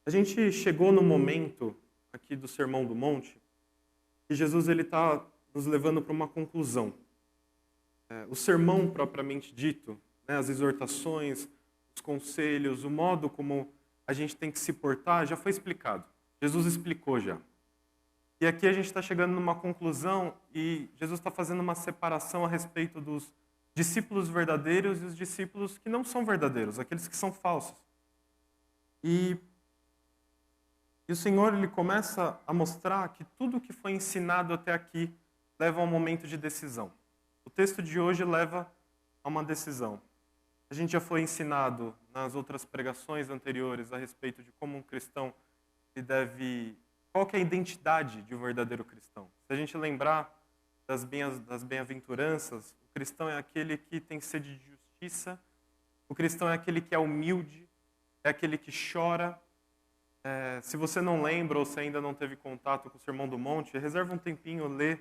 A gente chegou no momento aqui do Sermão do Monte que Jesus ele está nos levando para uma conclusão. O sermão propriamente dito, né, as exortações, os conselhos, o modo como a gente tem que se portar já foi explicado. Jesus explicou já. E aqui a gente está chegando numa conclusão e Jesus está fazendo uma separação a respeito dos discípulos verdadeiros e os discípulos que não são verdadeiros, aqueles que são falsos. E o Senhor ele começa a mostrar que tudo que foi ensinado até aqui leva a um momento de decisão. O texto de hoje leva a uma decisão. A gente já foi ensinado nas outras pregações anteriores a respeito de como um cristão ele deve... Qual que é a identidade de um verdadeiro cristão? Se a gente lembrar das bem-aventuranças, o cristão é aquele que tem sede de justiça, o cristão é aquele que é humilde, é aquele que chora. Se você não lembra ou se ainda não teve contato com o Sermão do Monte, reserva um tempinho, lê,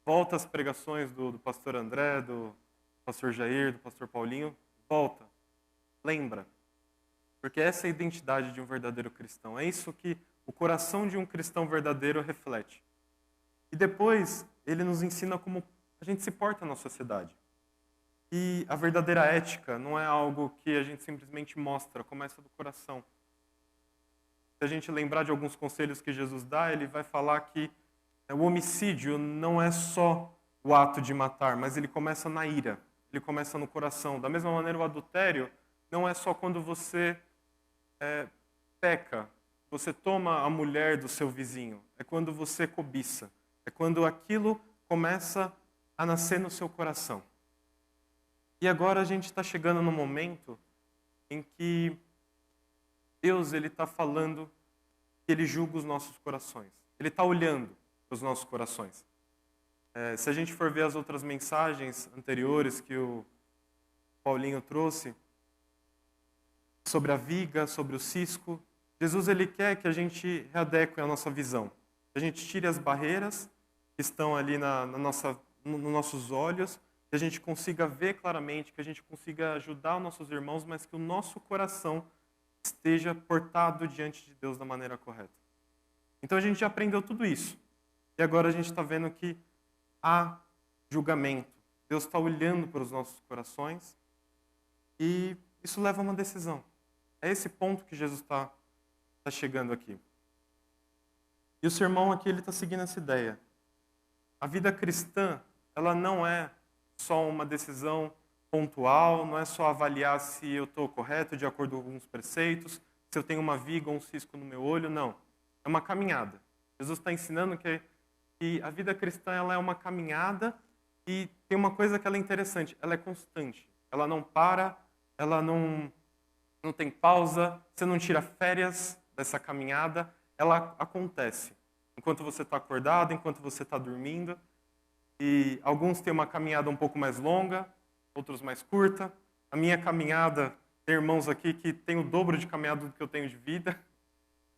volta às pregações do pastor André, do pastor Jair, do pastor Paulinho, volta, lembra. Porque essa é a identidade de um verdadeiro cristão. É isso que o coração de um cristão verdadeiro reflete. E depois, ele nos ensina como a gente se porta na sociedade. E a verdadeira ética não é algo que a gente simplesmente mostra, começa do coração. Se a gente lembrar de alguns conselhos que Jesus dá, ele vai falar que o homicídio não é só o ato de matar, mas ele começa na ira, ele começa no coração. Da mesma maneira, o adultério não é só quando você peca, você toma a mulher do seu vizinho, é quando você cobiça, é quando aquilo começa a nascer no seu coração. E agora a gente está chegando no momento em que Deus ele está falando que Ele julga os nossos corações. Ele está olhando para os nossos corações. Se a gente for ver as outras mensagens anteriores que o Paulinho trouxe, sobre a viga, sobre o cisco, Jesus ele quer que a gente readeque a nossa visão. Que a gente tire as barreiras que estão ali nos nossos olhos, que a gente consiga ver claramente, que a gente consiga ajudar os nossos irmãos, mas que o nosso coração esteja portado diante de Deus da maneira correta. Então a gente já aprendeu tudo isso. E agora a gente está vendo que há julgamento. Deus está olhando para os nossos corações e isso leva a uma decisão. É esse ponto que Jesus está chegando aqui. E o sermão aqui ele está seguindo essa ideia. A vida cristã, ela não é só uma decisão pontual, não é só avaliar se eu estou correto de acordo com alguns preceitos, se eu tenho uma viga ou um cisco no meu olho, não. É uma caminhada. Jesus está ensinando que a vida cristã ela é uma caminhada e tem uma coisa que ela é interessante, ela é constante. Ela não para, ela não tem pausa, você não tira férias dessa caminhada, ela acontece. Enquanto você está acordado, enquanto você está dormindo. E alguns têm uma caminhada um pouco mais longa, outros mais curta. A minha caminhada, tem irmãos aqui que têm o dobro de caminhada do que eu tenho de vida.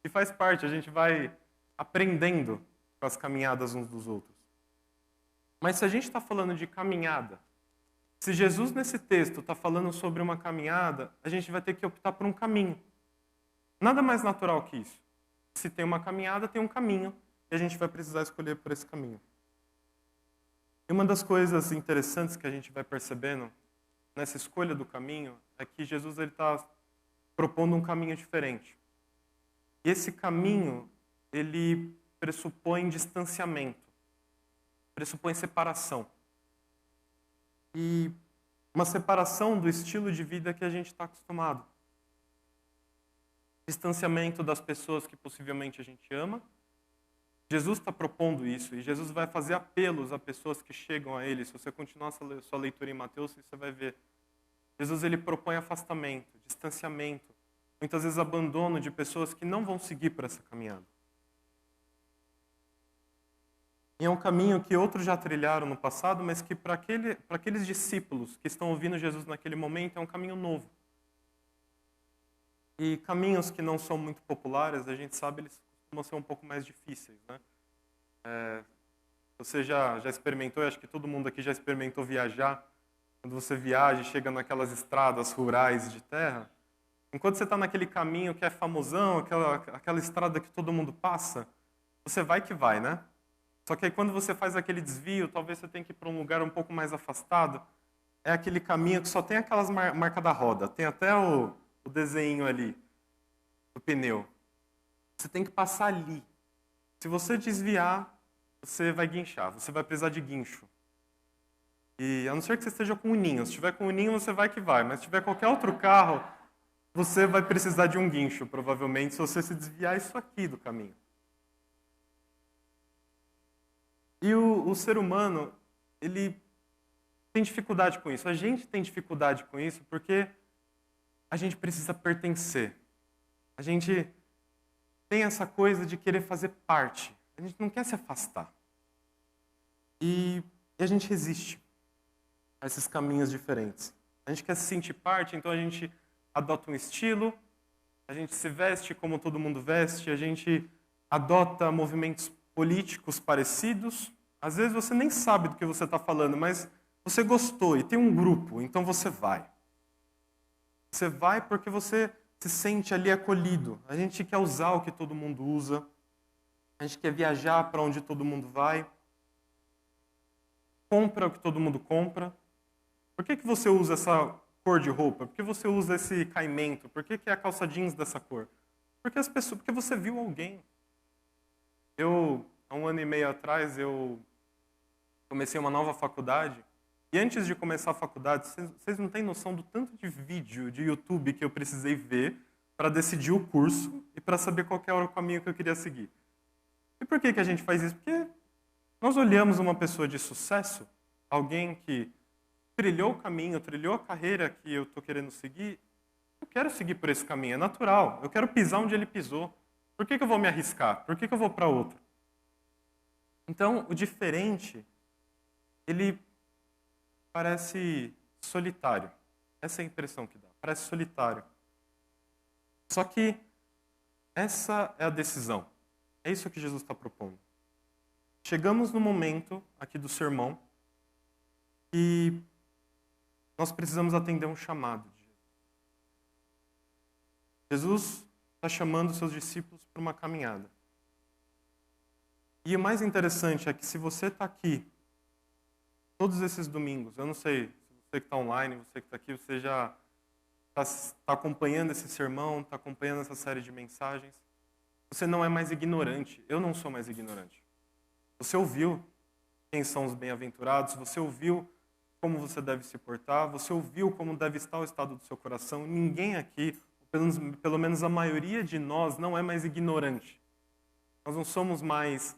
E faz parte, a gente vai aprendendo com as caminhadas uns dos outros. Mas se a gente está falando de caminhada, se Jesus nesse texto está falando sobre uma caminhada, a gente vai ter que optar por um caminho. Nada mais natural que isso. Se tem uma caminhada, tem um caminho. E a gente vai precisar escolher por esse caminho. E uma das coisas interessantes que a gente vai percebendo nessa escolha do caminho é que Jesus está propondo um caminho diferente. E esse caminho, ele pressupõe distanciamento, pressupõe separação. E uma separação do estilo de vida que a gente está acostumado. Distanciamento das pessoas que possivelmente a gente ama. Jesus está propondo isso e Jesus vai fazer apelos a pessoas que chegam a Ele. Se você continuar sua leitura em Mateus, você vai ver. Jesus ele propõe afastamento, distanciamento, muitas vezes abandono de pessoas que não vão seguir por essa caminhada. E é um caminho que outros já trilharam no passado, mas que para aqueles discípulos que estão ouvindo Jesus naquele momento é um caminho novo. E caminhos que não são muito populares, a gente sabe, eles costumam ser um pouco mais difíceis, né? Você já experimentou, eu acho que todo mundo aqui já experimentou viajar. Quando você viaja e chega naquelas estradas rurais de terra, Enquanto você está naquele caminho que é famosão, aquela estrada que todo mundo passa, você vai que vai, né? Só que aí quando você faz aquele desvio, talvez você tenha que ir para um lugar um pouco mais afastado, é aquele caminho que só tem aquelas marcas da roda, tem até o desenho ali do pneu. Você tem que passar ali. Se você desviar, você vai guinchar, você vai precisar de guincho. E a não ser que você esteja com o ninho. Se tiver com o ninho, você vai que vai. Mas se tiver qualquer outro carro, você vai precisar de um guincho, provavelmente, se você se desviar isso aqui do caminho. E o ser humano, ele tem dificuldade com isso. A gente tem dificuldade com isso porque a gente precisa pertencer. A gente tem essa coisa de querer fazer parte. A gente não quer se afastar. E a gente resiste a esses caminhos diferentes. A gente quer se sentir parte, então a gente adota um estilo, a gente se veste como todo mundo veste, a gente adota movimentos políticos parecidos. Às vezes você nem sabe do que você está falando, mas você gostou e tem um grupo, então você vai. Você vai porque você se sente ali acolhido. A gente quer usar o que todo mundo usa. A gente quer viajar para onde todo mundo vai. Compra o que todo mundo compra. Por que você usa essa cor de roupa? Por que você usa esse caimento? Por que é a calça jeans dessa cor? Porque você viu alguém. Há 1 ano e meio atrás, eu comecei uma nova faculdade. E antes de começar a faculdade, vocês não têm noção do tanto de vídeo de YouTube que eu precisei ver para decidir o curso e para saber qual era o caminho que eu queria seguir. E por que a gente faz isso? Porque nós olhamos uma pessoa de sucesso, alguém que trilhou o caminho, trilhou a carreira que eu estou querendo seguir, eu quero seguir por esse caminho, é natural. Eu quero pisar onde ele pisou. Por que eu vou me arriscar? Por que eu vou para outro? Então, o diferente, ele parece solitário. Essa é a impressão que dá. Parece solitário. Só que essa é a decisão. É isso que Jesus está propondo. Chegamos no momento aqui do sermão que nós precisamos atender um chamado de Jesus. Jesus está chamando seus discípulos para uma caminhada. E o mais interessante é que se você está aqui todos esses domingos, eu não sei, se você que está online, você que está aqui, você já está acompanhando esse sermão, está acompanhando essa série de mensagens, você não é mais ignorante. Eu não sou mais ignorante. Você ouviu quem são os bem-aventurados, você ouviu como você deve se portar, você ouviu como deve estar o estado do seu coração. Ninguém aqui, pelo menos a maioria de nós, não é mais ignorante. Nós não somos mais,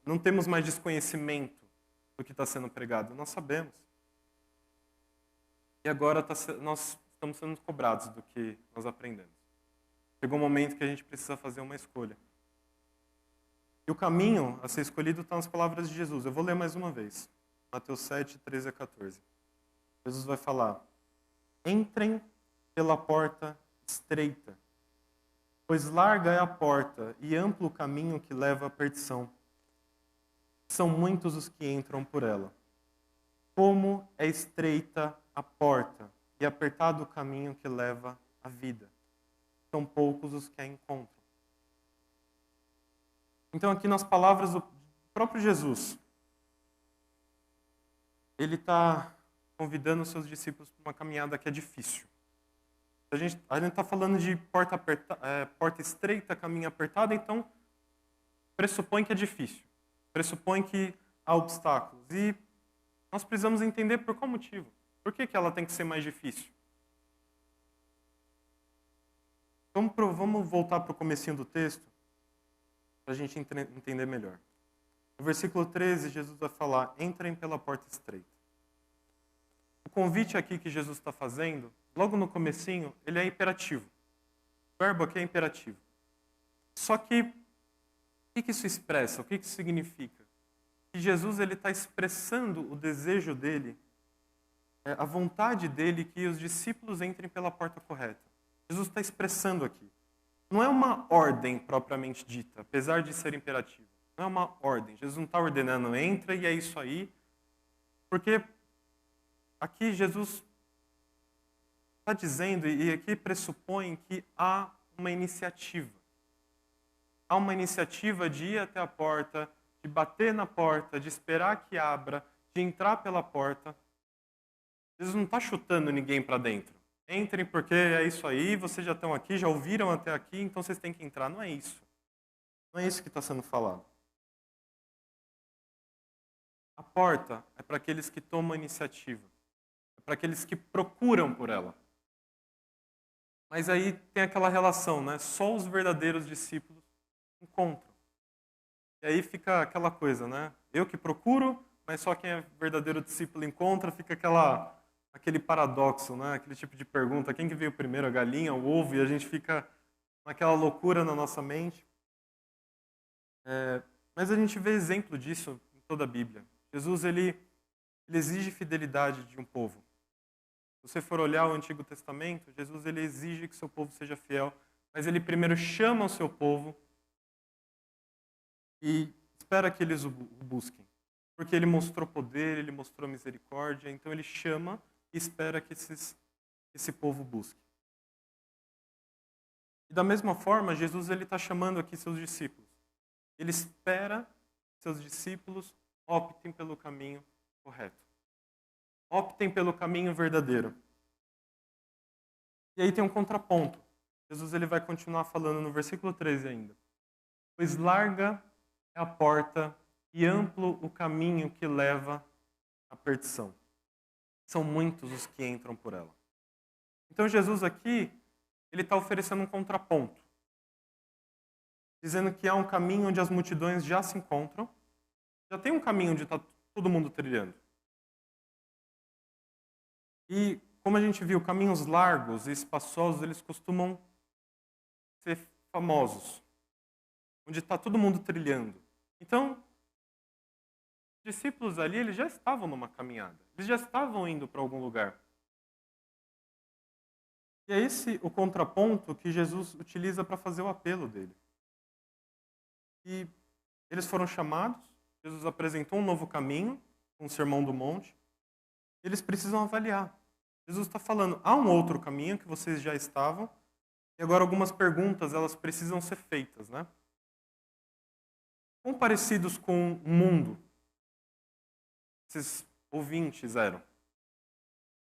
não temos mais desconhecimento do que está sendo pregado. Nós sabemos. E agora nós estamos sendo cobrados do que nós aprendemos. Chegou um momento que a gente precisa fazer uma escolha. E o caminho a ser escolhido está nas palavras de Jesus. Eu vou ler mais uma vez. Mateus 7, 13 a 14. Jesus vai falar: entrem pela porta estreita, pois larga é a porta e amplo o caminho que leva à perdição. São muitos os que entram por ela. Como é estreita a porta e apertado o caminho que leva à vida. São poucos os que a encontram. Então, aqui nas palavras do próprio Jesus, ele está convidando os seus discípulos para uma caminhada que é difícil. A gente está falando de porta estreita, caminho apertado, então pressupõe que é difícil. Pressupõe que há obstáculos. E nós precisamos entender por qual motivo. Por que ela tem que ser mais difícil? Vamos voltar para o comecinho do texto, para a gente entender melhor. No versículo 13, Jesus vai falar: entrem pela porta estreita. O convite aqui que Jesus está fazendo, logo no comecinho, ele é imperativo. O verbo aqui é imperativo. Só que, o que isso expressa? O que isso significa? Que Jesus está expressando o desejo dele, a vontade dele que os discípulos entrem pela porta correta. Jesus está expressando aqui. Não é uma ordem propriamente dita, apesar de ser imperativo. Não é uma ordem. Jesus não está ordenando, entra e é isso aí. Porque aqui Jesus está dizendo, e aqui pressupõe que há uma iniciativa. Há uma iniciativa de ir até a porta, de bater na porta, de esperar que abra, de entrar pela porta. Jesus não está chutando ninguém para dentro. Entrem porque é isso aí, vocês já estão aqui, já ouviram até aqui, então vocês têm que entrar. Não é isso. Não é isso que está sendo falado. A porta é para aqueles que tomam a iniciativa. É para aqueles que procuram por ela. Mas aí tem aquela relação, né? Só os verdadeiros discípulos encontram. E aí fica aquela coisa, né? Eu que procuro, mas só quem é verdadeiro discípulo encontra, fica aquele paradoxo, né? Aquele tipo de pergunta, quem que veio primeiro, a galinha, o ovo? E a gente fica naquela loucura na nossa mente. Mas a gente vê exemplo disso em toda a Bíblia. Jesus, ele exige fidelidade de um povo. Se você for olhar o Antigo Testamento, Jesus ele exige que seu povo seja fiel, mas ele primeiro chama o seu povo e espera que eles o busquem. Porque ele mostrou poder, ele mostrou misericórdia, então ele chama e espera que esse povo busque. E da mesma forma, Jesus está chamando aqui seus discípulos. Ele espera que seus discípulos optem pelo caminho correto. Optem pelo caminho verdadeiro. E aí tem um contraponto. Jesus ele vai continuar falando no versículo 13 ainda. Pois larga é a porta e amplo o caminho que leva à perdição. São muitos os que entram por ela. Então Jesus aqui, ele está oferecendo um contraponto. Dizendo que há um caminho onde as multidões já se encontram. Já tem um caminho onde está todo mundo trilhando. E, como a gente viu, caminhos largos e espaçosos, eles costumam ser famosos. Onde está todo mundo trilhando. Então, os discípulos ali, eles já estavam numa caminhada. Eles já estavam indo para algum lugar. E é esse o contraponto que Jesus utiliza para fazer o apelo dele. E eles foram chamados, Jesus apresentou um novo caminho, um sermão do monte. Eles precisam avaliar. Jesus está falando, há um outro caminho que vocês já estavam, e agora algumas perguntas, elas precisam ser feitas, né? Quão parecidos com o mundo esses ouvintes eram?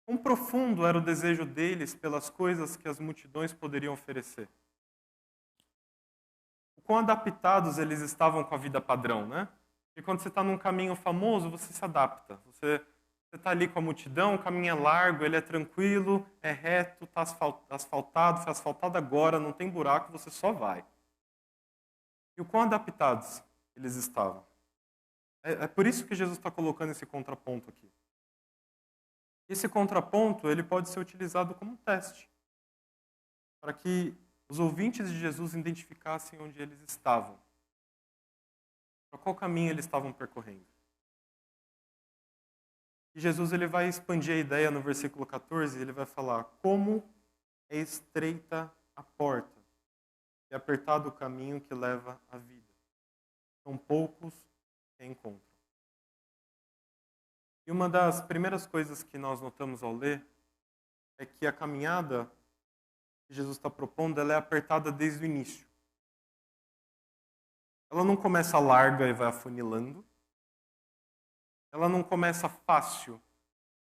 Quão profundo era o desejo deles pelas coisas que as multidões poderiam oferecer? O quão adaptados eles estavam com a vida padrão, né? E quando você está num caminho famoso, você se adapta. Você está ali com a multidão, o caminho é largo, ele é tranquilo, é reto, está asfaltado, foi asfaltado agora, não tem buraco, você só vai. E o quão adaptados eles estavam. É por isso que Jesus está colocando esse contraponto aqui. Esse contraponto ele pode ser utilizado como um teste, para que os ouvintes de Jesus identificassem onde eles estavam, para qual caminho eles estavam percorrendo. E Jesus ele vai expandir a ideia no versículo 14, ele vai falar como é estreita a porta e apertado o caminho que leva à vida. São poucos que a encontram. E uma das primeiras coisas que nós notamos ao ler é que a caminhada que Jesus está propondo ela é apertada desde o início. Ela não começa larga e vai afunilando. Ela não começa fácil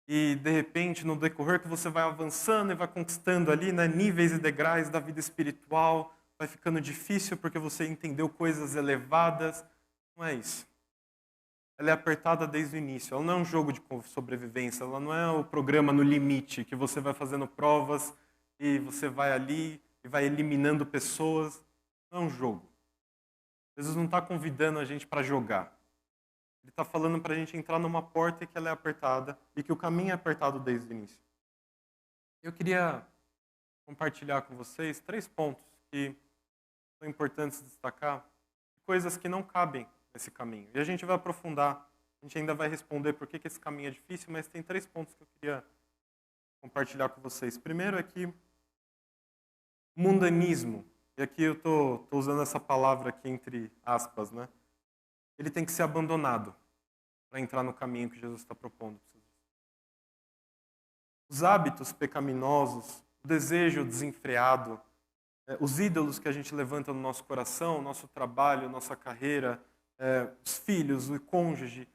e, de repente, no decorrer que você vai avançando e vai conquistando ali, né, níveis e degraus da vida espiritual, vai ficando difícil porque você entendeu coisas elevadas. Não é isso. Ela é apertada desde o início. Ela não é um jogo de sobrevivência. Ela não é o programa no limite, que você vai fazendo provas e você vai ali e vai eliminando pessoas. Não é um jogo. Jesus não está convidando a gente para jogar. Ele está falando para a gente entrar numa porta que ela é apertada e que o caminho é apertado desde o início. Eu queria compartilhar com vocês 3 pontos que são importantes destacar, coisas que não cabem nesse caminho. E a gente vai aprofundar, a gente ainda vai responder por que esse caminho é difícil, mas tem 3 pontos que eu queria compartilhar com vocês. Primeiro é que mundanismo, e aqui eu estou usando essa palavra aqui entre aspas, né? Ele tem que ser abandonado para entrar no caminho que Jesus está propondo. Os hábitos pecaminosos o desejo desenfreado, os ídolos que a gente levanta no nosso coração, nosso trabalho, nossa carreira, os filhos, o cônjuge,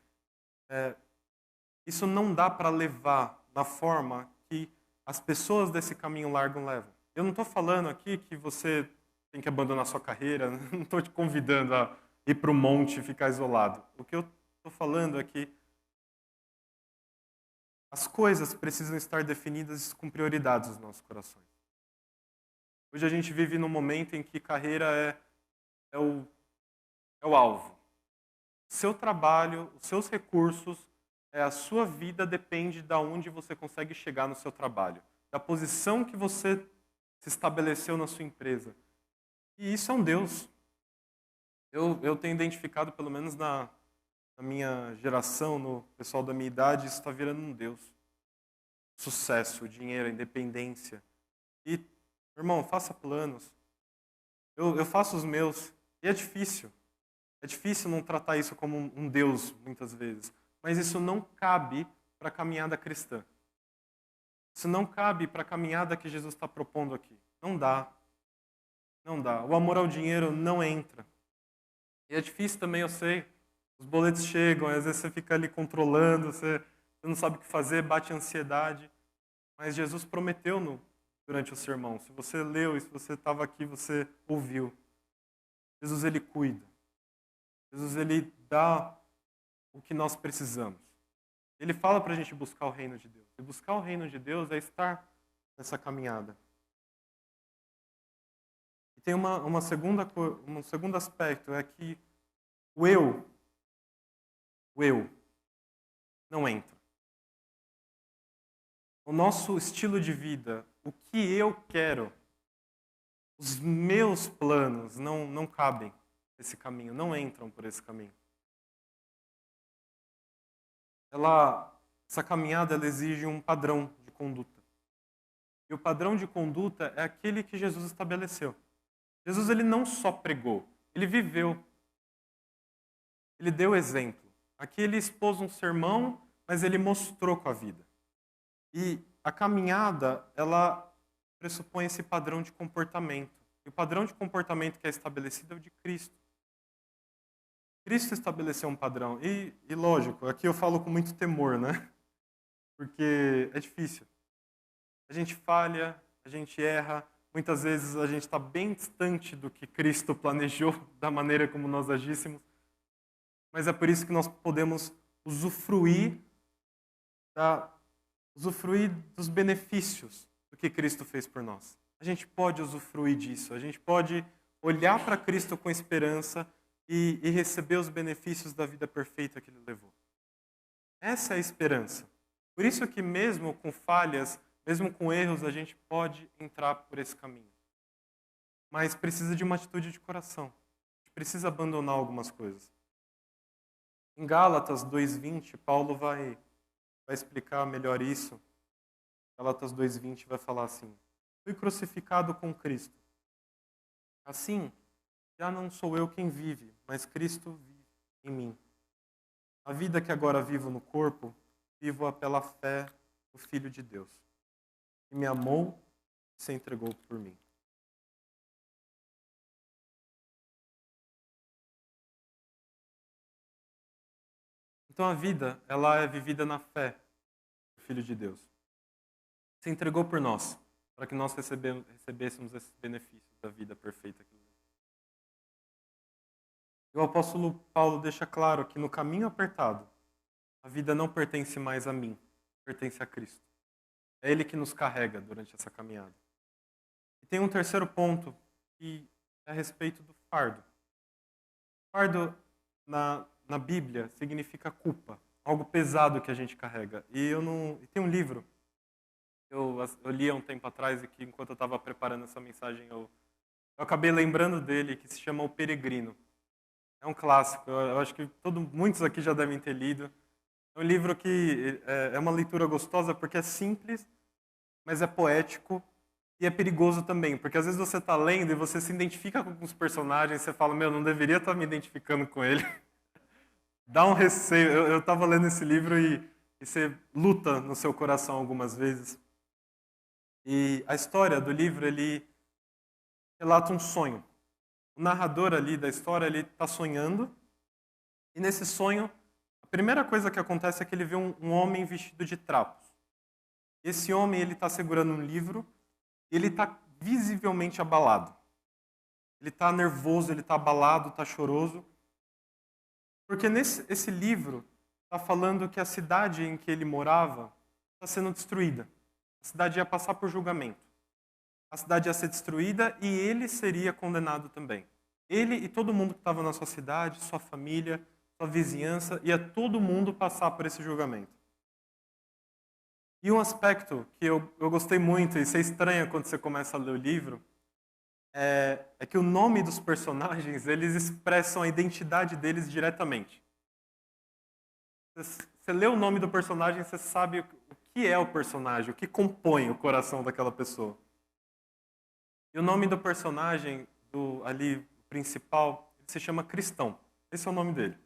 isso não dá para levar da forma que as pessoas desse caminho largo levam. Eu não estou falando aqui que você tem que abandonar sua carreira, não estou te convidando a ir para o monte e ficar isolado. O que eu estou falando é que as coisas precisam estar definidas com prioridades nos nossos corações. Hoje a gente vive num momento em que carreira é o alvo. Seu trabalho, os seus recursos, a sua vida depende de onde você consegue chegar no seu trabalho, da posição que você se estabeleceu na sua empresa. E isso é um Deus. Eu tenho identificado, pelo menos na minha geração, no pessoal da minha idade, isso está virando um Deus. Sucesso, dinheiro, independência. E, irmão, faça planos. Eu faço os meus. E é difícil. É difícil não tratar isso como um Deus, muitas vezes. Mas isso não cabe para a caminhada cristã. Isso não cabe para a caminhada que Jesus está propondo aqui. Não dá. Não dá. O amor ao dinheiro não entra. E é difícil também, eu sei. Os boletos chegam, às vezes você fica ali controlando, você não sabe o que fazer, bate ansiedade. Mas Jesus prometeu durante o sermão. Se você leu e se você estava aqui, você ouviu. Jesus, ele cuida. Jesus, ele dá o que nós precisamos. Ele fala para a gente buscar o reino de Deus. E buscar o reino de Deus é estar nessa caminhada. E tem um segundo aspecto, é que o eu não entra. O nosso estilo de vida, o que eu quero, os meus planos não cabem nesse caminho, não entram por esse caminho. Essa caminhada ela exige um padrão de conduta. E o padrão de conduta é aquele que Jesus estabeleceu. Jesus ele não só pregou, ele viveu. Ele deu exemplo. Aqui ele expôs um sermão, mas ele mostrou com a vida. E a caminhada, ela pressupõe esse padrão de comportamento. E o padrão de comportamento que é estabelecido é o de Cristo. Cristo estabeleceu um padrão. E lógico, aqui eu falo com muito temor, né? Porque é difícil. A gente falha, a gente erra. Muitas vezes a gente está bem distante do que Cristo planejou, da maneira como nós agíssemos. Mas é por isso que nós podemos usufruir dos benefícios do que Cristo fez por nós. A gente pode usufruir disso. A gente pode olhar para Cristo com esperança e receber os benefícios da vida perfeita que Ele levou. Essa é a esperança. Por isso que mesmo com falhas, mesmo com erros, a gente pode entrar por esse caminho. Mas precisa de uma atitude de coração. A gente precisa abandonar algumas coisas. Em Gálatas 2:20, Paulo vai explicar melhor isso. Gálatas 2:20 vai falar assim: fui crucificado com Cristo. Assim, já não sou eu quem vive, mas Cristo vive em mim. A vida que agora vivo no corpo, vivo-a pela fé no Filho de Deus, que me amou e se entregou por mim. Então a vida, ela é vivida na fé do Filho de Deus. Se entregou por nós, para que nós recebêssemos esses benefícios da vida perfeita que Ele deu. E o apóstolo Paulo deixa claro que no caminho apertado, a vida não pertence mais a mim, pertence a Cristo. É Ele que nos carrega durante essa caminhada. E tem um terceiro ponto, que é a respeito do fardo. Fardo, na Bíblia, significa culpa, algo pesado que a gente carrega. E tem um livro que eu li há um tempo atrás e que, enquanto eu estava preparando essa mensagem, eu acabei lembrando dele, que se chama O Peregrino. É um clássico, eu acho que muitos aqui já devem ter lido. É um livro que é uma leitura gostosa porque é simples, mas é poético e é perigoso também, porque às vezes você está lendo e você se identifica com os personagens e você fala, não deveria estar me identificando com ele. Dá um receio. Eu estava lendo esse livro e você luta no seu coração algumas vezes. E a história do livro, ele relata um sonho. O narrador ali da história, ele está sonhando, e nesse sonho, a primeira coisa que acontece é que ele vê um homem vestido de trapos. Esse homem, ele está segurando um livro, e ele está visivelmente abalado. Ele está nervoso, ele está abalado, está choroso. Porque esse livro está falando que a cidade em que ele morava está sendo destruída. A cidade ia passar por julgamento. A cidade ia ser destruída e ele seria condenado também. Ele e todo mundo que estava na sua cidade, sua família, sua vizinhança, ia todo mundo passar por esse julgamento. E um aspecto que eu gostei muito, e você estranha quando você começa a ler o livro, é que o nome dos personagens, eles expressam a identidade deles diretamente. Você lê o nome do personagem, você sabe o que é o personagem, o que compõe o coração daquela pessoa. E o nome do personagem, ali, principal, ele se chama Cristão. Esse é o nome dele.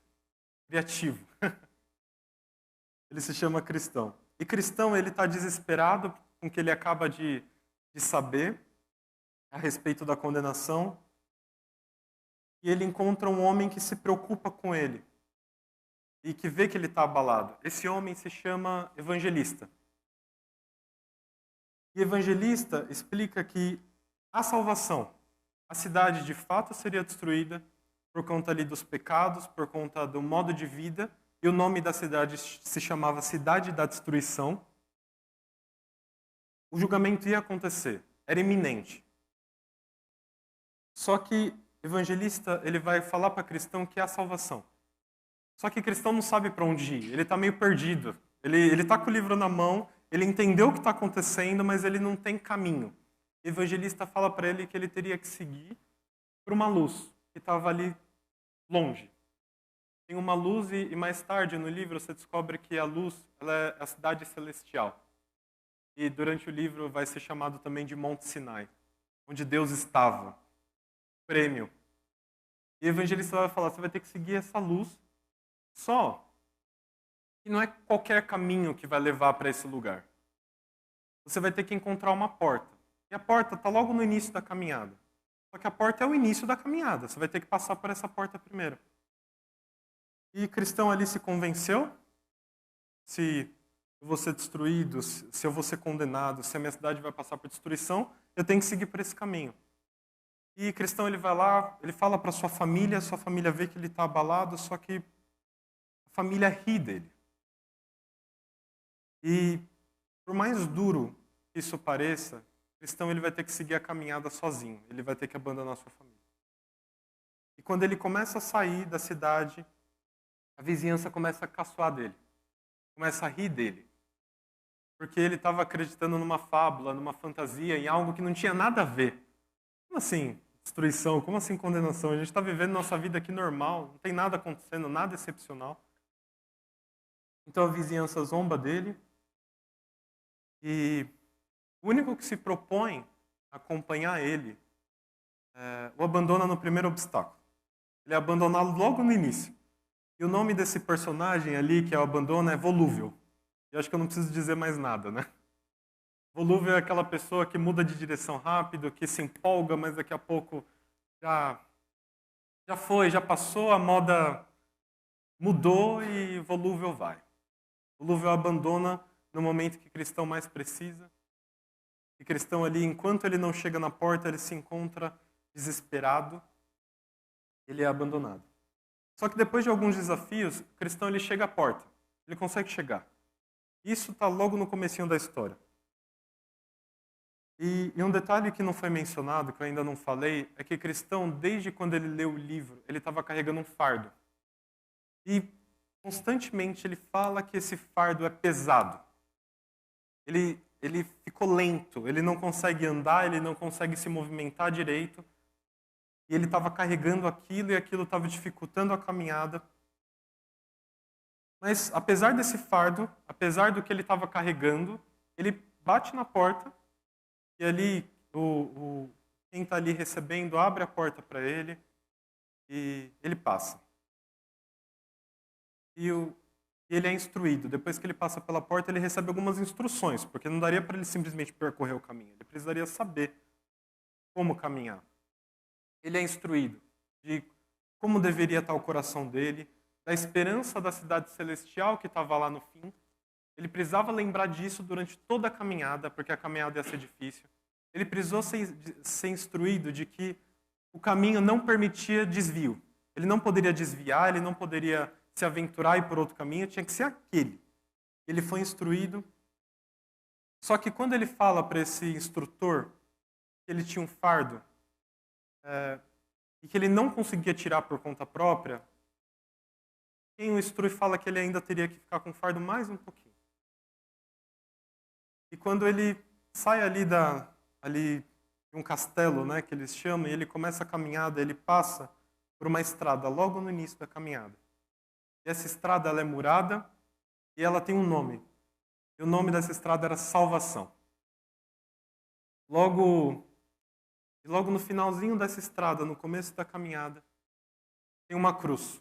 Criativo. Ele se chama Cristão. E Cristão, ele está desesperado com o que ele acaba de saber a respeito da condenação. E ele encontra um homem que se preocupa com ele e que vê que ele está abalado. Esse homem se chama Evangelista. E Evangelista explica que a salvação, a cidade de fato seria destruída por conta ali dos pecados, por conta do modo de vida, e o nome da cidade se chamava Cidade da Destruição. O julgamento ia acontecer, era iminente. Só que Evangelista, ele vai falar para cristão que é a salvação. Só que cristão não sabe para onde ir, ele está meio perdido. Ele está com o livro na mão, ele entendeu o que está acontecendo, mas ele não tem caminho. O evangelista fala para ele que ele teria que seguir por uma luz que estava ali longe. Tem uma luz e mais tarde no livro você descobre que a luz ela é a cidade celestial. E durante o livro vai ser chamado também de Monte Sinai, onde Deus estava. Prêmio. E o evangelista vai falar, você vai ter que seguir essa luz, só que não é qualquer caminho que vai levar para esse lugar. Você vai ter que encontrar uma porta. E a porta está logo no início da caminhada. Só que a porta é o início da caminhada. Você vai ter que passar por essa porta primeiro. E cristão ali se convenceu. Se eu vou ser destruído, se eu vou ser condenado, se a minha cidade vai passar por destruição, eu tenho que seguir por esse caminho. E cristão, ele vai lá, ele fala para sua família vê que ele está abalado, só que a família ri dele. E por mais duro que isso pareça, o cristão ele vai ter que seguir a caminhada sozinho. Ele vai ter que abandonar a sua família. E quando ele começa a sair da cidade, a vizinhança começa a caçoar dele. Começa a rir dele. Porque ele estava acreditando numa fábula, numa fantasia, em algo que não tinha nada a ver. Como assim destruição? Como assim condenação? A gente está vivendo nossa vida aqui normal, não tem nada acontecendo, nada excepcional. Então a vizinhança zomba dele. E o único que se propõe a acompanhar ele o abandona no primeiro obstáculo. Ele é abandonado logo no início. E o nome desse personagem ali, que é o abandono, é Volúvel. E acho que eu não preciso dizer mais nada, né? Volúvel é aquela pessoa que muda de direção rápido, que se empolga, mas daqui a pouco já foi, já passou, a moda mudou e volúvel vai. Volúvel abandona no momento que cristão mais precisa. E cristão ali, enquanto ele não chega na porta, ele se encontra desesperado. Ele é abandonado. Só que depois de alguns desafios, o cristão ele chega à porta. Ele consegue chegar. Isso está logo no comecinho da história. E um detalhe que não foi mencionado, que eu ainda não falei, é que cristão, desde quando ele leu o livro, ele estava carregando um fardo. E constantemente ele fala que esse fardo é pesado. Ele ficou lento, ele não consegue andar, ele não consegue se movimentar direito. E ele estava carregando aquilo e aquilo estava dificultando a caminhada. Mas apesar desse fardo, apesar do que ele estava carregando, ele bate na porta e ali quem está ali recebendo abre a porta para ele e ele passa. E e ele é instruído. Depois que ele passa pela porta, ele recebe algumas instruções, porque não daria para ele simplesmente percorrer o caminho. Ele precisaria saber como caminhar. Ele é instruído de como deveria estar o coração dele, da esperança da cidade celestial que estava lá no fim. Ele precisava lembrar disso durante toda a caminhada, porque a caminhada ia ser difícil. Ele precisou ser instruído de que o caminho não permitia desvio. Ele não poderia desviar, ele não poderia se aventurar e ir por outro caminho, tinha que ser aquele. Ele foi instruído. Só que quando ele fala para esse instrutor que ele tinha um fardo e que ele não conseguia tirar por conta própria, quem o instrui fala que ele ainda teria que ficar com o fardo mais um pouquinho. E quando ele sai ali de um castelo, né, que eles chamam, e ele começa a caminhada, ele passa por uma estrada logo no início da caminhada. E essa estrada ela é murada e ela tem um nome. E o nome dessa estrada era Salvação. Logo no finalzinho dessa estrada, no começo da caminhada, tem uma cruz.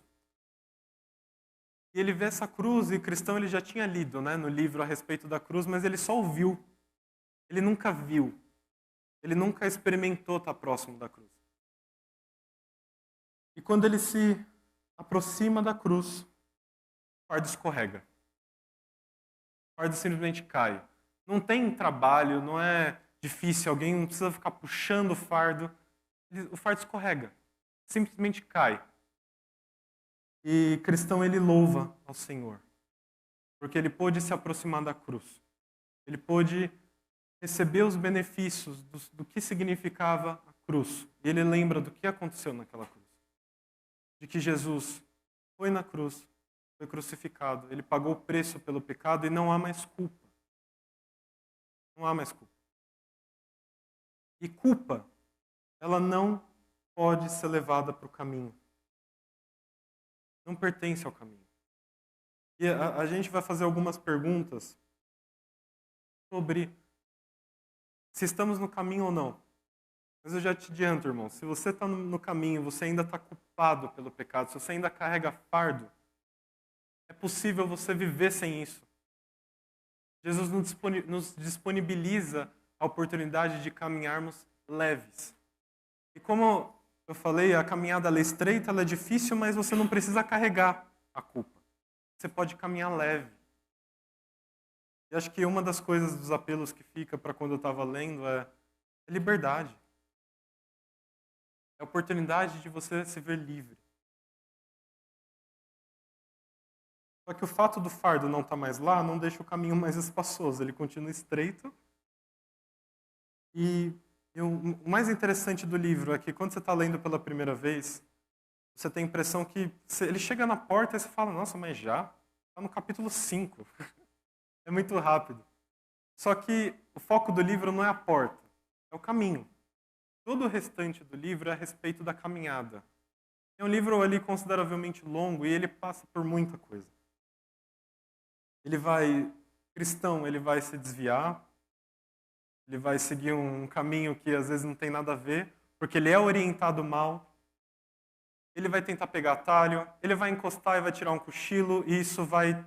E ele vê essa cruz, e o cristão ele já tinha lido, né, no livro a respeito da cruz, mas ele só ouviu. Ele nunca viu. Ele nunca experimentou estar próximo da cruz. E quando ele se aproxima da cruz, o fardo escorrega. O fardo simplesmente cai. Não tem trabalho, não é difícil, alguém não precisa ficar puxando o fardo. O fardo escorrega. Simplesmente cai. E cristão, ele louva ao Senhor. Porque ele pôde se aproximar da cruz. Ele pôde receber os benefícios do que significava a cruz. E ele lembra do que aconteceu naquela cruz. De que Jesus foi na cruz, foi crucificado, ele pagou o preço pelo pecado e não há mais culpa. Não há mais culpa. E culpa, ela não pode ser levada para o caminho. Não pertence ao caminho. E a gente vai fazer algumas perguntas sobre se estamos no caminho ou não. Mas eu já te adianto, irmão, se você está no caminho, você ainda está culpado pelo pecado, se você ainda carrega fardo, é possível você viver sem isso. Jesus nos disponibiliza a oportunidade de caminharmos leves. E como eu falei, a caminhada ela é estreita, ela é difícil, mas você não precisa carregar a culpa. Você pode caminhar leve. E acho que uma das coisas, dos apelos que fica para quando eu estava lendo é liberdade. É a oportunidade de você se ver livre. Só que o fato do fardo não estar mais lá não deixa o caminho mais espaçoso. Ele continua estreito. E o mais interessante do livro é que quando você está lendo pela primeira vez, você tem a impressão que ele chega na porta e você fala, nossa, mas já? Está no capítulo 5. É muito rápido. Só que o foco do livro não é a porta, é o caminho. Todo o restante do livro é a respeito da caminhada. É um livro ali consideravelmente longo e ele passa por muita coisa. Cristão, ele vai se desviar, ele vai seguir um caminho que às vezes não tem nada a ver, porque ele é orientado mal. Ele vai tentar pegar atalho, ele vai encostar e vai tirar um cochilo, e isso vai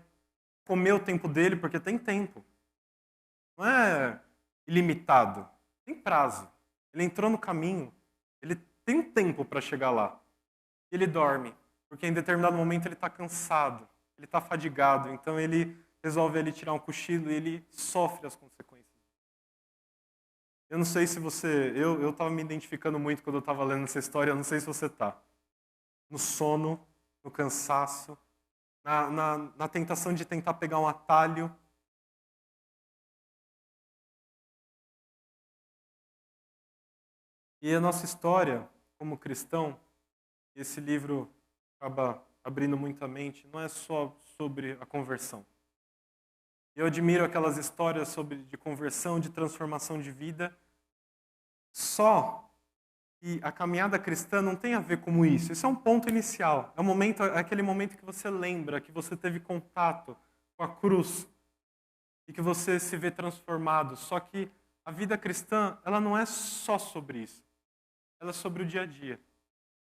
comer o tempo dele, porque tem tempo. Não é ilimitado, tem prazo. Ele entrou no caminho, ele tem um tempo para chegar lá. Ele dorme, porque em determinado momento ele está cansado, ele está fadigado, então ele resolve ali tirar um cochilo e ele sofre as consequências. Eu não sei se você... Eu estava me identificando muito quando eu estava lendo essa história, eu não sei se você está. No sono, no cansaço, na tentação de tentar pegar um atalho. E a nossa história, como cristão, esse livro acaba abrindo muita mente, não é só sobre a conversão. Eu admiro aquelas histórias de conversão, de transformação de vida, só que a caminhada cristã não tem a ver com isso. Isso é um ponto inicial. É aquele momento que você lembra, que você teve contato com a cruz e que você se vê transformado. Só que a vida cristã, ela não é só sobre isso. Ela é sobre o dia a dia.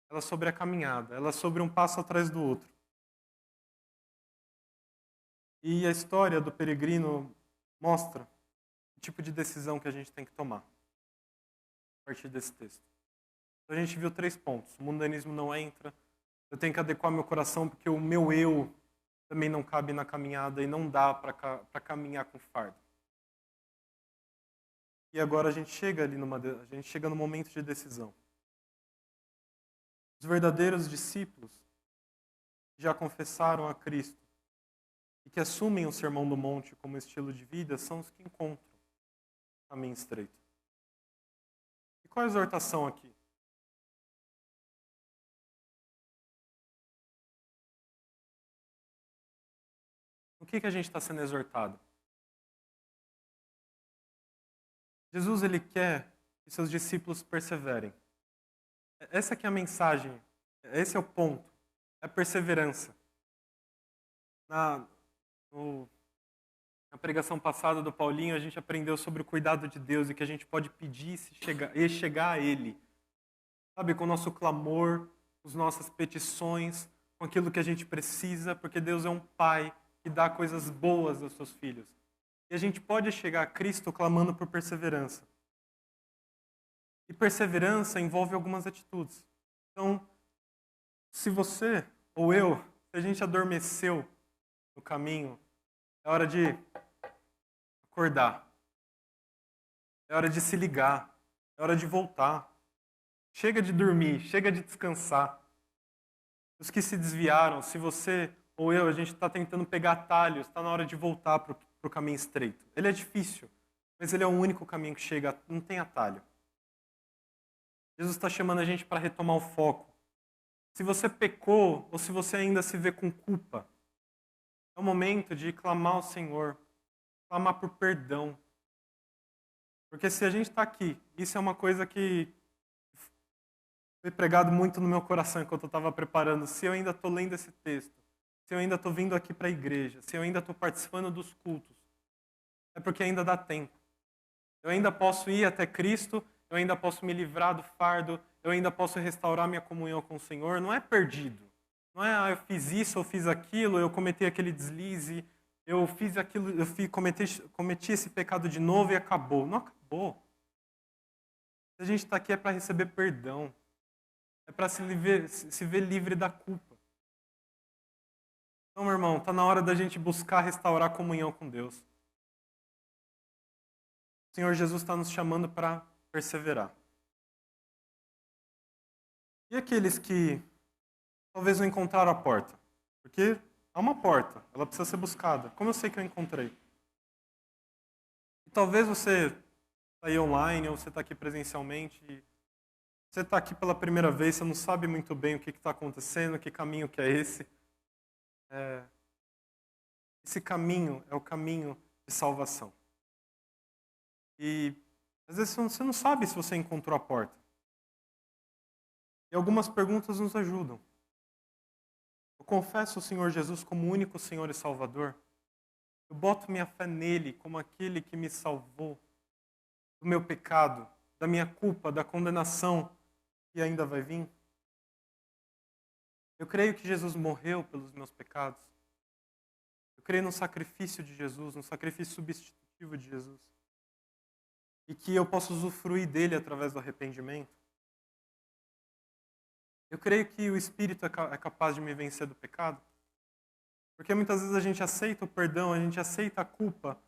Ela é sobre a caminhada. Ela é sobre um passo atrás do outro. E a história do peregrino mostra o tipo de decisão que a gente tem que tomar a partir desse texto. Então, a gente viu 3 pontos. O mundanismo não entra. Eu tenho que adequar meu coração porque o meu eu também não cabe na caminhada e não dá para caminhar com fardo. E agora a gente chega no momento de decisão. Os verdadeiros discípulos já confessaram a Cristo e que assumem o Sermão do Monte como estilo de vida são os que encontram o caminho estreito. E qual a exortação aqui? O que a gente está sendo exortado? Jesus, ele quer que seus discípulos perseverem. Essa aqui é a mensagem, esse é o ponto, é a perseverança. Na pregação passada do Paulinho, a gente aprendeu sobre o cuidado de Deus e que a gente pode pedir e chegar a Ele. Sabe, com o nosso clamor, com as nossas petições, com aquilo que a gente precisa, porque Deus é um Pai que dá coisas boas aos seus filhos. E a gente pode chegar a Cristo clamando por perseverança. E perseverança envolve algumas atitudes. Então, se você ou eu, se a gente adormeceu no caminho, é hora de acordar. É hora de se ligar. É hora de voltar. Chega de dormir, chega de descansar. Os que se desviaram, se você ou eu, a gente está tentando pegar atalhos, está na hora de voltar para o caminho estreito. Ele é difícil, mas ele é o único caminho que chega, não tem atalho. Jesus está chamando a gente para retomar o foco. Se você pecou ou se você ainda se vê com culpa, é o momento de clamar ao Senhor, clamar por perdão. Porque se a gente está aqui, isso é uma coisa que foi pregado muito no meu coração enquanto eu estava preparando. Se eu ainda estou lendo esse texto, se eu ainda estou vindo aqui para a igreja, se eu ainda estou participando dos cultos, é porque ainda dá tempo. Eu ainda posso ir até Cristo, eu ainda posso me livrar do fardo, eu ainda posso restaurar minha comunhão com o Senhor. Não é perdido. Não é, eu fiz isso, eu fiz aquilo, eu cometi aquele deslize, eu fiz aquilo, cometi esse pecado de novo e acabou. Não acabou. Se a gente está aqui é para receber perdão. É para se ver livre da culpa. Então, meu irmão, está na hora da gente buscar restaurar a comunhão com Deus. O Senhor Jesus está nos chamando para perseverar. E aqueles que talvez não encontraram a porta? Porque há uma porta, ela precisa ser buscada. Como eu sei que eu encontrei? E talvez você está aí online ou você está aqui presencialmente. Você está aqui pela primeira vez, você não sabe muito bem o que está acontecendo, que caminho que é esse. Esse caminho é o caminho de salvação. E às vezes você não sabe se você encontrou a porta. E algumas perguntas nos ajudam. Eu confesso o Senhor Jesus como o único Senhor e Salvador. Eu boto minha fé nele como aquele que me salvou do meu pecado, da minha culpa, da condenação que ainda vai vir. Eu creio que Jesus morreu pelos meus pecados. Eu creio no sacrifício de Jesus, no sacrifício substitutivo de Jesus. E que eu posso usufruir dele através do arrependimento. Eu creio que o Espírito é capaz de me vencer do pecado. Porque muitas vezes a gente aceita o perdão, a gente aceita a culpa.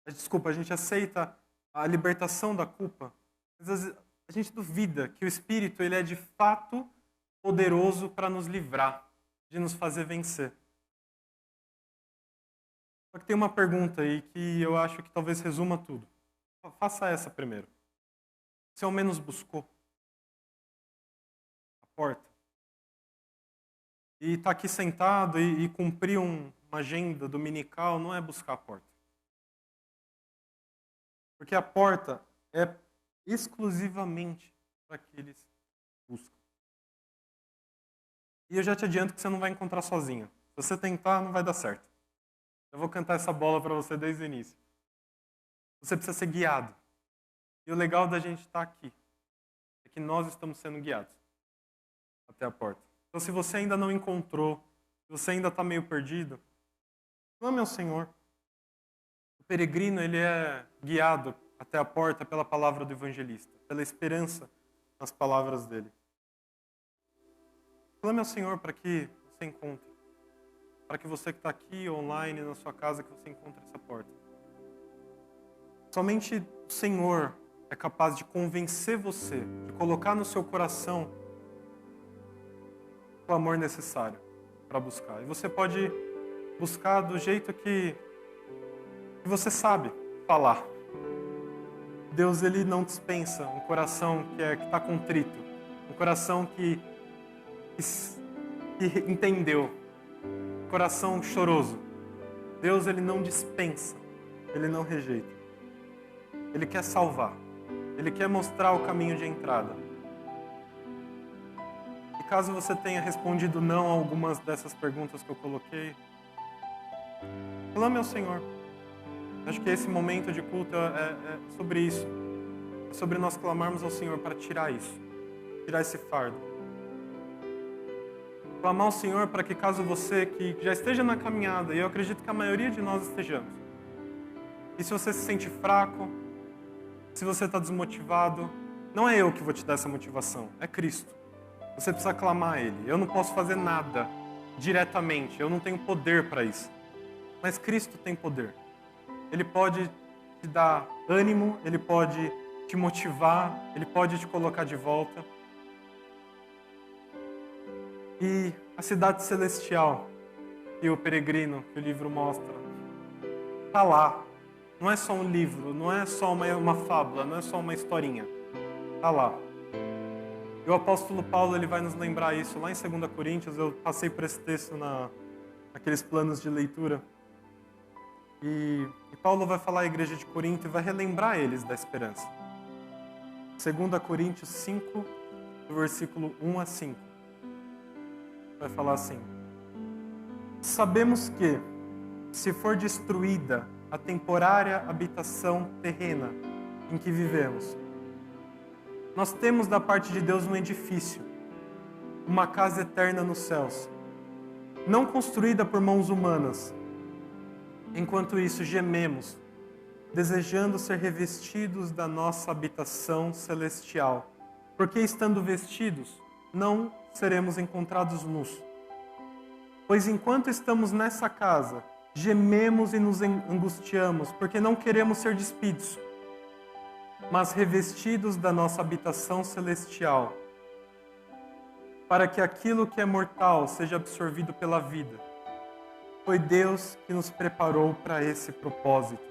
A gente aceita a libertação da culpa. Às vezes a gente duvida que o Espírito ele é de fato poderoso para nos livrar, de nos fazer vencer. Só que tem uma pergunta aí que eu acho que talvez resuma tudo. Faça essa primeiro. Você ao menos buscou a porta? E estar aqui sentado e cumprir uma agenda dominical não é buscar a porta. Porque a porta é exclusivamente para aqueles que buscam. E eu já te adianto que você não vai encontrar sozinho. Se você tentar, não vai dar certo. Eu vou cantar essa bola para você desde o início. Você precisa ser guiado. E o legal da gente estar aqui é que nós estamos sendo guiados até a porta. Então, se você ainda não encontrou, se você ainda está meio perdido, Clame ao Senhor. O peregrino, ele é guiado até a porta pela palavra do evangelista, pela esperança nas palavras dele. Clame ao Senhor para que você encontre. Para que você que está aqui online, na sua casa, que você encontre essa porta. Somente o Senhor é capaz de convencer você, de colocar no seu coração o clamor necessário para buscar. E você pode buscar do jeito que você sabe falar. Deus, ele não dispensa um coração que está contrito, um coração que entendeu, um coração choroso. Deus, ele não dispensa, ele não rejeita. Ele quer salvar, ele quer mostrar o caminho de entrada. E caso você tenha respondido não a algumas dessas perguntas que eu coloquei, clame ao Senhor. Acho que esse momento de culto é sobre isso. É sobre nós clamarmos ao Senhor para tirar isso. Tirar esse fardo. Clamar ao Senhor para que caso você que já esteja na caminhada, e eu acredito que a maioria de nós estejamos, e se você se sente fraco, se você está desmotivado, não é eu que vou te dar essa motivação, é Cristo. Você precisa clamar a Ele. Eu não posso fazer nada diretamente, eu não tenho poder para isso. Mas Cristo tem poder. Ele pode te dar ânimo, Ele pode te motivar, Ele pode te colocar de volta. E a cidade celestial que o peregrino, que o livro mostra, está lá. Não é só um livro, não é só uma fábula, não é só uma historinha. Está lá. E o apóstolo Paulo, ele vai nos lembrar isso lá em 2 Coríntios. Eu passei por esse texto naqueles planos de leitura. E Paulo vai falar à igreja de Corinto e vai relembrar eles da esperança. 2 Coríntios 5, do versículo 1 a 5. Vai falar assim: sabemos que, se for destruída a temporária habitação terrena em que vivemos, nós temos da parte de Deus um edifício, uma casa eterna nos céus, não construída por mãos humanas. Enquanto isso, gememos, desejando ser revestidos da nossa habitação celestial, porque estando vestidos, não seremos encontrados nus. Pois enquanto estamos nessa casa, gememos e nos angustiamos, porque não queremos ser despidos, mas revestidos da nossa habitação celestial, para que aquilo que é mortal seja absorvido pela vida. Foi Deus que nos preparou para esse propósito,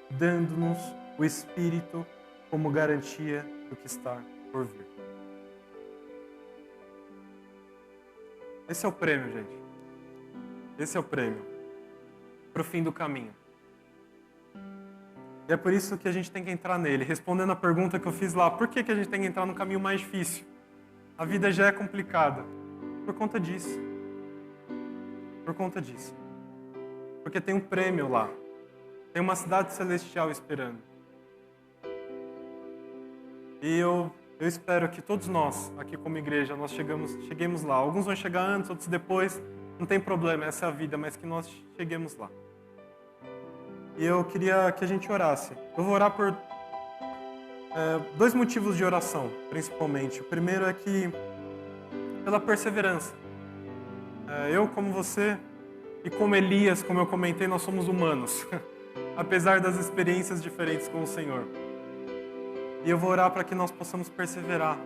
dando-nos o Espírito como garantia do que está por vir. Esse é o prêmio, gente. Esse é o prêmio para o fim do caminho. E é por isso que a gente tem que entrar nele. Respondendo a pergunta que eu fiz lá, por que a gente tem que entrar no caminho mais difícil? A vida já é complicada. Por conta disso. Por conta disso. Porque tem um prêmio lá. Tem uma cidade celestial esperando. E eu espero que todos nós, aqui como igreja, nós cheguemos lá. Alguns vão chegar antes, outros depois. Não tem problema, essa é a vida, mas que nós cheguemos lá. E eu queria que a gente orasse. Eu vou orar por dois motivos de oração, principalmente. O primeiro é que, pela perseverança. Eu, como você, e como Elias, como eu comentei, nós somos humanos. Apesar das experiências diferentes com o Senhor. E eu vou orar para que nós possamos perseverar.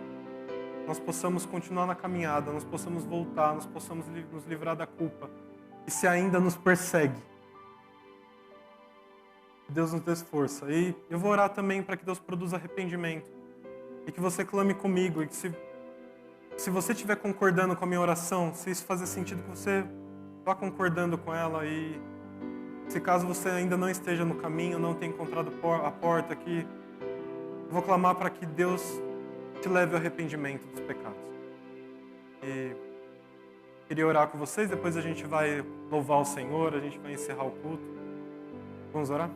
Nós possamos continuar na caminhada, nós possamos voltar, nós possamos nos livrar da culpa. E se ainda nos persegue, Deus nos dê força. E eu vou orar também para que Deus produza arrependimento. E que você clame comigo. E que se você estiver concordando com a minha oração, se isso fazer sentido, que você vá concordando com ela. E se caso você ainda não esteja no caminho, não tenha encontrado a porta aqui, eu vou clamar para que Deus te leve ao arrependimento dos pecados. E queria orar com vocês, depois a gente vai louvar o Senhor, a gente vai encerrar o culto. Vamos orar?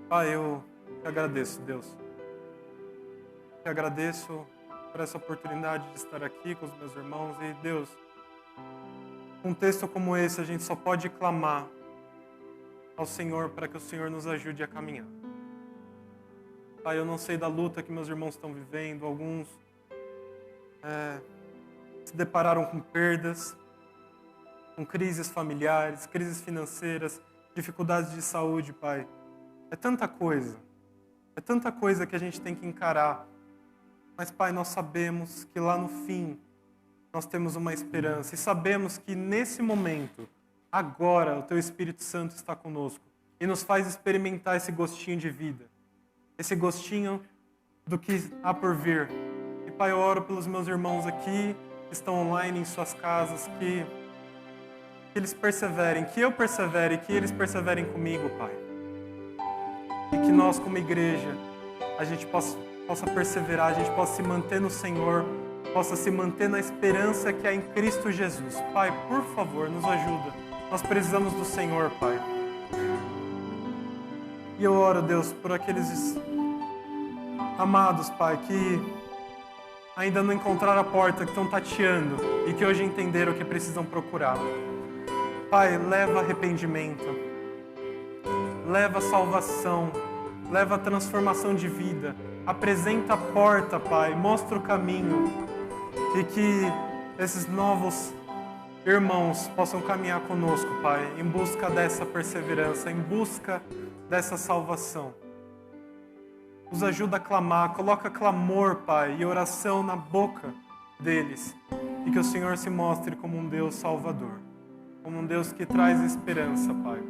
Pai, eu te agradeço, Deus. Te agradeço por essa oportunidade de estar aqui com os meus irmãos. E, Deus, Um texto como esse, a gente só pode clamar ao Senhor para que o Senhor nos ajude a caminhar. Pai, eu não sei da luta que meus irmãos estão vivendo, alguns se depararam com perdas, com crises familiares, crises financeiras, dificuldades de saúde, Pai. É tanta coisa que a gente tem que encarar. Mas, Pai, nós sabemos que lá no fim nós temos uma esperança e sabemos que nesse momento, agora, o Teu Espírito Santo está conosco e nos faz experimentar esse gostinho de vida, esse gostinho do que há por vir. E, Pai, eu oro pelos meus irmãos aqui, que estão online em suas casas, que eles perseverem, que eu persevere, que eles perseverem comigo, Pai. E que nós, como igreja, a gente possa perseverar, a gente possa se manter no Senhor, possa se manter na esperança que há em Cristo Jesus. Pai, por favor, nos ajuda. Nós precisamos do Senhor, Pai. E eu oro, Deus, por aqueles amados, Pai, que ainda não encontraram a porta, que estão tateando e que hoje entenderam que precisam procurar. Pai, leva arrependimento, leva salvação, leva transformação de vida, apresenta a porta, Pai, mostra o caminho e que esses novos irmãos possam caminhar conosco, Pai, em busca dessa perseverança, em busca dessa salvação. Nos ajuda a clamar, coloca clamor, Pai, e oração na boca deles e que o Senhor se mostre como um Deus salvador, como um Deus que traz esperança, Pai.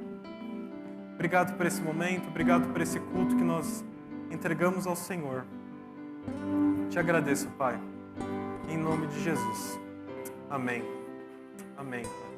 Obrigado por esse momento, obrigado por esse culto que nós entregamos ao Senhor. Te agradeço, Pai, em nome de Jesus. Amém. Amém.